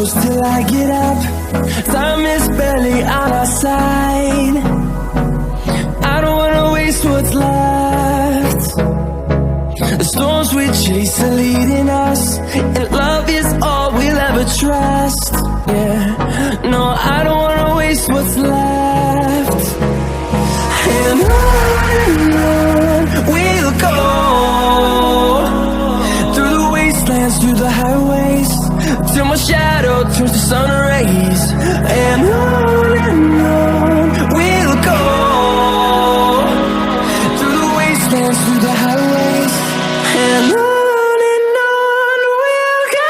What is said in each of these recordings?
close till I get up. Time is barely on our side. I don't wanna waste what's left. The storms we chase are leading us, and love is all we'll ever trust. Yeah, no, I don't wanna waste what's left. And on we'll go, through the wastelands, through the highways, till my shadow turns to sun rays. And on we'll go, through the wastelands, through the highways, and on we'll go.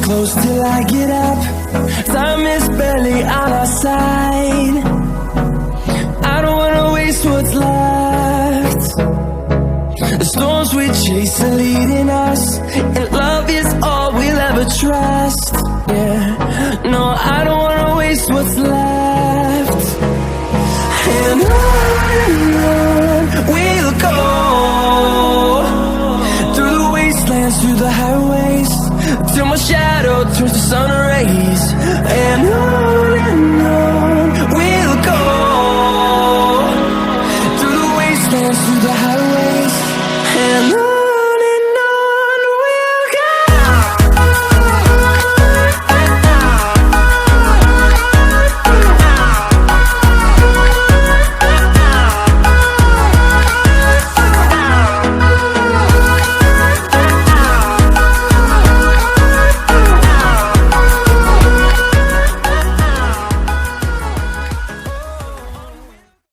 Close till I get up. Time is barely on our side. I don't wanna waste what's left. The storms we chase are leading us, and love is all we'll ever trust. Yeah, no, I don't wanna waste what's left. And on we'll go, through the wastelands, through the highways, till my shadow turns to sun rays. And on